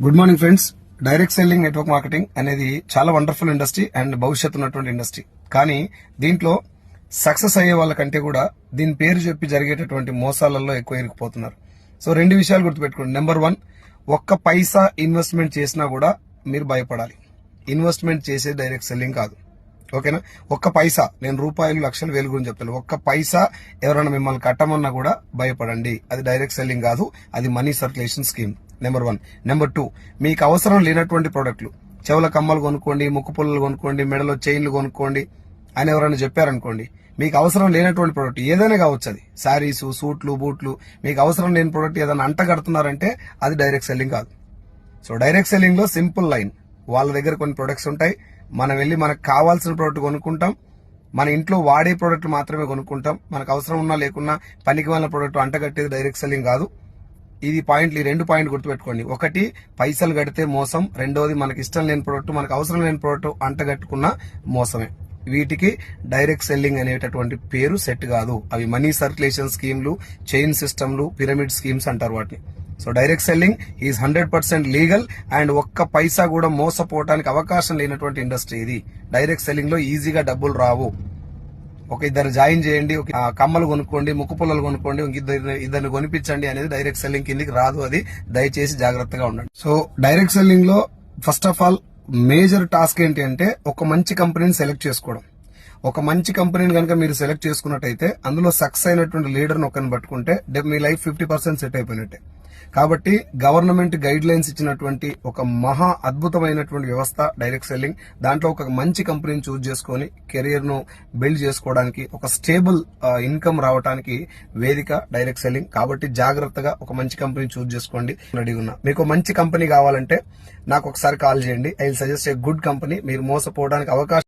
Good morning friends. Direct selling network marketing అనేది చాలా wonderful industry and భవిష్యత్తు ఉన్నటువంటి ఇండస్ట్రీ. కానీ దీంట్లో సక్సెస్ అయ్యే వాళ్ళకంటే కూడా దీని పేరు చెప్పి జరిగేటటువంటి మోసాలలో ఎక్కువ ఇరుక్కుపోతున్నారు. సో రెండు విషయాలు గుర్తుపెట్టుకోండి. నెంబర్ 1, ఒక్క పైసా ఇన్వెస్ట్మెంట్ చేసినా కూడా మీరు భయపడాలి. ఇన్వెస్ట్మెంట్ చేసేది డైరెక్ట్ సెల్లింగ్ కాదు. ఓకేనా? ఒక్క పైసా, నేను రూపాయలు లక్షలు వేలు గురించి చెప్తాను. ఒక్క పైసా ఎవరైనా మిమ్మల్ని కట్టమన్నా కూడా భయపడండి. అది డైరెక్ట్ సెల్లింగ్ కాదు, అది money circulation scheme. Number 1. Number 2, మీకు అవసరం లేనటువంటి ప్రోడక్ట్లు, చెవుల కమ్మలు కొనుక్కోండి, ముక్కు పుల్లలు కొనుక్కోండి, మెడలో చైన్లు కొనుక్కోండి అని ఎవరైనా చెప్పారనుకోండి, మీకు అవసరం లేనటువంటి ప్రోడక్ట్ ఏదైనా కావచ్చు, అది శారీస్, సూట్లు, బూట్లు, మీకు అవసరం లేని ప్రోడక్ట్ ఏదైనా అంటగడుతున్నారంటే అది డైరెక్ట్ సెల్లింగ్ కాదు. సో డైరెక్ట్ సెల్లింగ్ లో సింపుల్ లైన్, వాళ్ళ దగ్గర కొన్ని ప్రొడక్ట్స్ ఉంటాయి, మనం వెళ్ళి మనకు కావాల్సిన ప్రోడక్ట్ కొనుక్కుంటాం, మన ఇంట్లో వాడే ప్రోడక్ట్ మాత్రమే కొనుక్కుంటాం. మనకు అవసరం ఉన్నా లేకున్నా పనికి వాళ్ళ ప్రోడక్ట్ అంటగట్టేది డైరెక్ట్ సెల్లింగ్ కాదు. ఇది పాయింట్లు, ఈ 2 పాయింట్ గుర్తుపెట్టుకోండి. ఒకటి, పైసలు కడితే మోసం. రెండోది, మనకి ఇష్టం లేని ప్రోడక్ట్, మనకు అవసరం లేని ప్రోడక్ట్ అంటగట్టుకున్న మోసమే. వీటికి డైరెక్ట్ సెల్లింగ్ అనేటటువంటి పేరు సెట్ కాదు. అవి మనీ సర్క్యులేషన్ స్కీమ్లు, చైన్ సిస్టమ్లు, పిరమిడ్ స్కీమ్స్ అంటారు వాటిని. So direct selling is 100% legal and ఒక్క పైసా కూడా మోసపోవడానికి అవకాశం లేనటువంటి ఇండస్ట్రీ ఇది. డైరెక్ట్ సెల్లింగ్ లో ఈజీగా డబ్బులు రావు. ఒక ఇద్దరు జాయిన్ చేయండి, ఒక కమ్మలు కొనుక్కోండి, ముక్కు పుల్లలు కొనుక్కోండి, ఇద్దరిని కొనిపించండి అనేది డైరెక్ట్ సెల్లింగ్ కిందికి రాదు. అది దయచేసి జాగ్రత్తగా ఉండండి. సో డైరెక్ట్ సెల్లింగ్ లో first of all major task ఏంటి అంటే ఒక మంచి కంపెనీని సెలెక్ట్ చేసుకోవడం. ఒక మంచి కంపెనీని కనుక మీరు సెలెక్ట్ చేసుకున్నట్టయితే అందులో సక్సెస్ అయినటువంటి లీడర్ని ఒకరిని పట్టుకుంటే మీ లైఫ్ 50% సెట్ అయిపోయినట్టే. కాబట్టి గవర్నమెంట్ గైడ్ లైన్స్ ఇచ్చినటువంటి ఒక మహా అద్భుతమైనటువంటి వ్యవస్థ డైరెక్ట్ సెల్లింగ్. దాంట్లో ఒక మంచి కంపెనీని చూస్ చేసుకుని కెరియర్ ను బిల్డ్ చేసుకోవడానికి, ఒక స్టేబుల్ ఇన్కమ్ రావడానికి వేదిక డైరెక్ట్ సెల్లింగ్. కాబట్టి జాగ్రత్తగా ఒక మంచి కంపెనీ చూస్ చేసుకోండి. రెడీ ఉన్నా. మీకు మంచి కంపెనీ కావాలంటే నాకు ఒకసారి కాల్ చేయండి. I will suggest a good company. మీరు మోసపోవడానికి అవకాశం